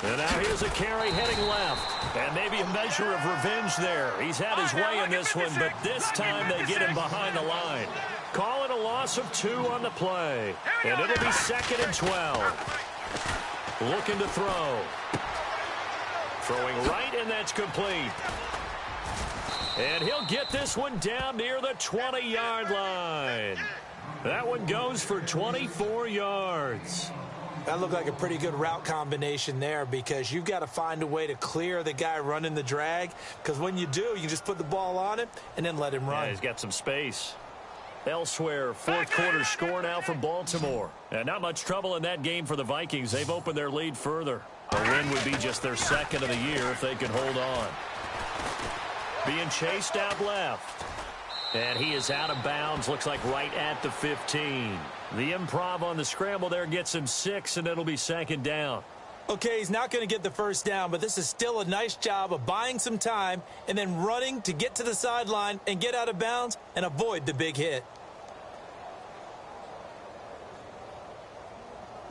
[SPEAKER 2] And now here's a carry heading left. And maybe a measure of revenge there. He's had his way in this one, but this time they get him behind the line. Call it a loss of 2 on the play. And it'll be 2nd and 12. Looking to throw. Throwing right, and that's complete. And he'll get this one down near the 20-yard line. That one goes for 24 yards.
[SPEAKER 4] That looked like a pretty good route combination there, because you've got to find a way to clear the guy running the drag, because when you do, you just put the ball on him and then let him run.
[SPEAKER 2] Yeah, he's got some space. Elsewhere, fourth quarter score now for Baltimore. And not much trouble in that game for the Vikings. They've opened their lead further. A win would be just their 2nd of the year if they could hold on. Being chased out left. And he is out of bounds, looks like right at the 15. The improv on the scramble there gets him 6, and it'll be second down.
[SPEAKER 4] Okay, he's not going to get the first down, but this is still a nice job of buying some time and then running to get to the sideline and get out of bounds and avoid the big hit.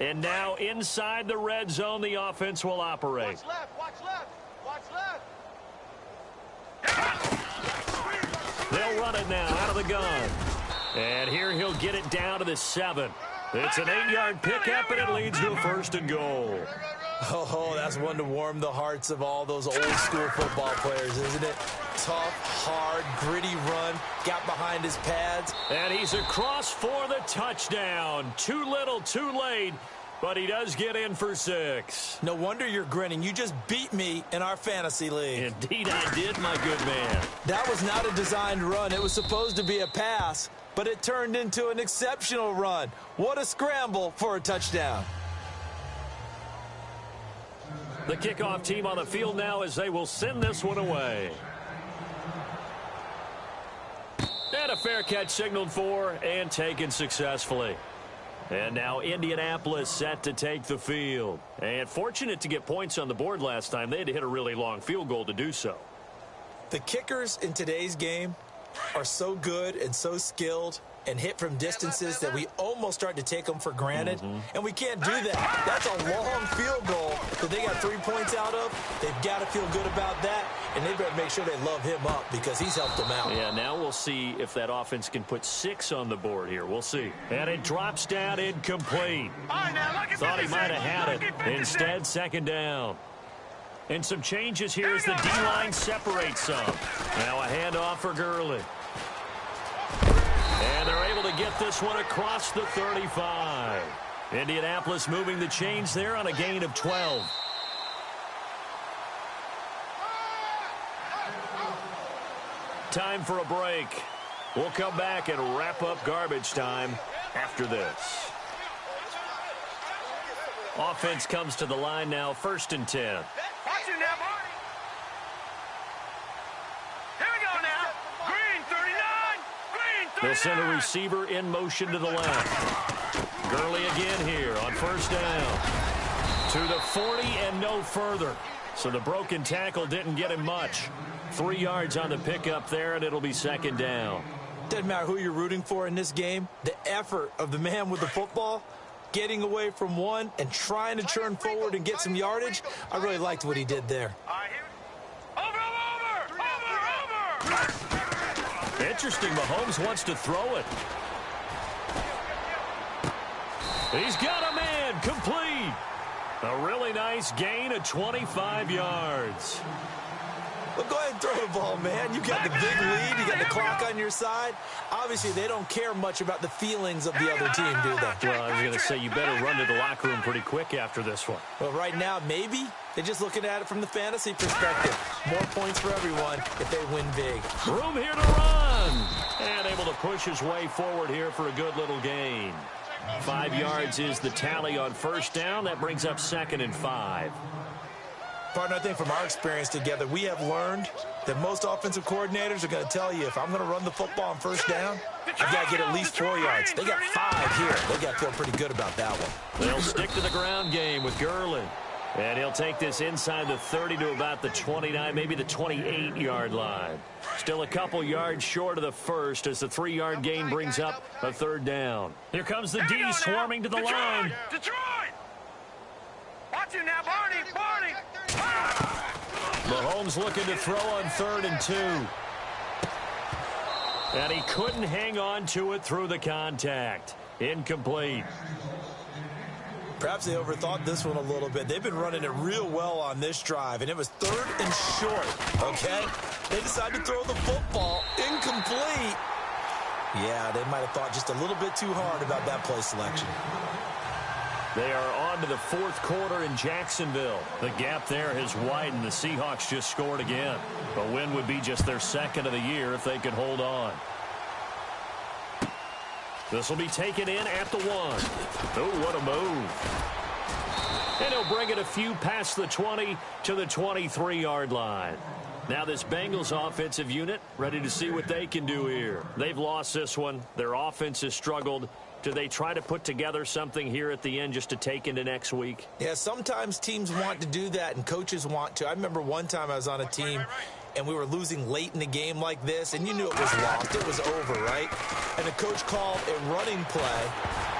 [SPEAKER 2] And now inside the red zone, the offense will operate.
[SPEAKER 3] Watch left, watch left, watch left.
[SPEAKER 2] They'll run it now out of the gun. And here he'll get it down to the 7. It's an 8-yard pickup, and it leads to a 1st and goal.
[SPEAKER 4] Oh, that's one to warm the hearts of all those old-school football players, isn't it? Tough, hard, gritty run, got behind his pads.
[SPEAKER 2] And he's across for the touchdown. Too little, too late, but he does get in for 6.
[SPEAKER 4] No wonder you're grinning. You just beat me in our fantasy league.
[SPEAKER 2] Indeed I did, my good man.
[SPEAKER 4] That was not a designed run. It was supposed to be a pass, but it turned into an exceptional run. What a scramble for a touchdown.
[SPEAKER 2] The kickoff team on the field now as they will send this one away. And a fair catch signaled for and taken successfully. And now Indianapolis set to take the field. And fortunate to get points on the board last time. They had to hit a really long field goal to do so.
[SPEAKER 4] The kickers in today's game are so good and so skilled and hit from distances that we almost start to take them for granted. And we can't do that. That's a long field goal that they got 3 points out of. They've got to feel good about that, and they better make sure they love him up because he's helped them out.
[SPEAKER 2] Yeah, now we'll see if that offense can put 6 on the board here. We'll see. And it drops down incomplete. Thought he might have had it. Instead, second down. And some changes here as the D-line separates some. Now a handoff for Gurley. And they're able to get this one across the 35. Indianapolis moving the chains there on a gain of 12. Time for a break. We'll come back and wrap up garbage time after this. Offense comes to the line now, 1st and 10.
[SPEAKER 3] Watch it now, Barney. Here we go now. Green 39. Green 39.
[SPEAKER 2] They'll send a receiver in motion to the left. Gurley again here on 1st down. To the 40 and no further. So the broken tackle didn't get him much. 3 yards on the pickup there, and it'll be second down.
[SPEAKER 4] Doesn't matter who you're rooting for in this game. The effort of the man with the football, getting away from one and trying to turn forward and get some yardage, I really liked what he did there.
[SPEAKER 3] Over.
[SPEAKER 2] Interesting, Mahomes wants to throw it. He's got a man, complete. A really nice gain of 25 yards.
[SPEAKER 4] Well, go ahead and throw the ball, man. You got the big lead. You got the clock on your side. Obviously, they don't care much about the feelings of the other team, do they?
[SPEAKER 2] Well, I was going to say, you better run to the locker room pretty quick after this one.
[SPEAKER 4] Well, right now, maybe. They're just looking at it from the fantasy perspective. More points for everyone if they win big.
[SPEAKER 2] Room here to run. And able to push his way forward here for a good little gain. 5 yards is the tally on 1st down. That brings up 2nd and 5.
[SPEAKER 4] Partner, I think from our experience together, we have learned that most offensive coordinators are going to tell you, if I'm going to run the football on 1st down, I've got to get at least 4 yards. They got 5 here. They got to feel pretty good about that one.
[SPEAKER 2] They'll stick to the ground game with Gurley. And he'll take this inside the 30 to about the 29, maybe the 28-yard line. Still a couple yards short of the 1st as the 3-yard gain brings up a 3rd down. Here comes the D swarming to the line.
[SPEAKER 3] Detroit! Watch it now, Barney!
[SPEAKER 2] Mahomes looking to throw on 3rd and 2. And he couldn't hang on to it through the contact. Incomplete.
[SPEAKER 4] Perhaps they overthought this one a little bit. They've been running it real well on this drive, and it was 3rd and short, okay? They decided to throw the football incomplete. Yeah, they might have thought just a little bit too hard about that play selection.
[SPEAKER 2] They are on to the 4th quarter in Jacksonville. The gap there has widened. The Seahawks just scored again. A win would be just their 2nd of the year if they could hold on. This will be taken in at the 1. Oh, what a move. And he'll bring it a few past the 20 to the 23-yard line. Now this Bengals offensive unit ready to see what they can do here. They've lost this one. Their offense has struggled. Do they try to put together something here at the end just to take into next week?
[SPEAKER 4] Yeah, sometimes teams want to do that and coaches want to. I remember one time I was on a team and we were losing late in the game like this, and you knew it was lost. It was over, right? And the coach called a running play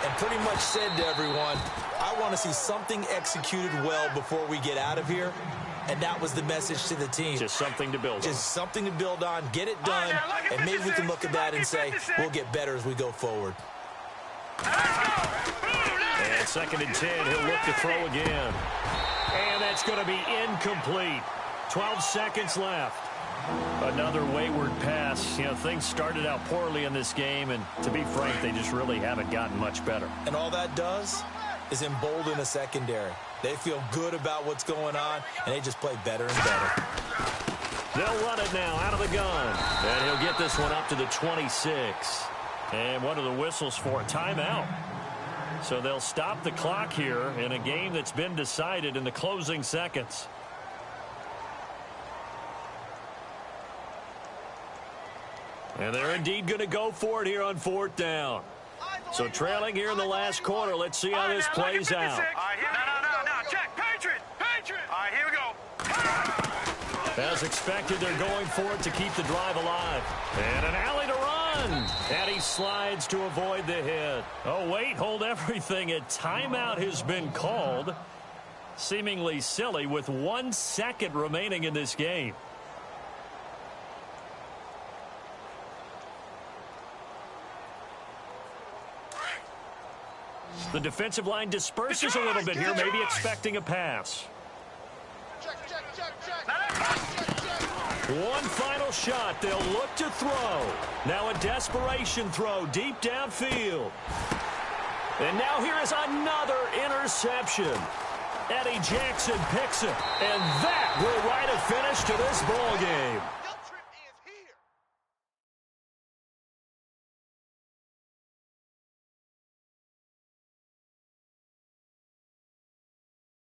[SPEAKER 4] and pretty much said to everyone, I want to see something executed well before we get out of here. And that was the message to the team.
[SPEAKER 2] Just something to build on.
[SPEAKER 4] Just something to build on, get it done, and maybe we can look at that and say, we'll get better as we go forward.
[SPEAKER 2] And 2nd and 10, he'll look to throw again. And that's going to be incomplete. 12 seconds left. Another wayward pass. You know, things started out poorly in this game, and to be frank, they just really haven't gotten much better.
[SPEAKER 4] And all that does is embolden a secondary. They feel good about what's going on, and they just play better and better.
[SPEAKER 2] They'll run it now out of the gun. And he'll get this one up to the 26. And what are the whistles for? Timeout. So they'll stop the clock here in a game that's been decided in the closing seconds. And they're indeed going to go for it here on 4th down. So trailing here in the last quarter. Let's see how this plays out.
[SPEAKER 3] No, check. Patriot. All right, here we go.
[SPEAKER 2] As expected, they're going for it to keep the drive alive. And an alley to run. And he slides to avoid the hit. Oh, wait, hold everything. A timeout has been called. Seemingly silly with 1 second remaining in this game. The defensive line disperses a little bit here, maybe expecting a pass. One final shot. They'll look to throw. Now a desperation throw deep downfield. And now here is another interception. Eddie Jackson picks it. And that will write a finish to this ball game.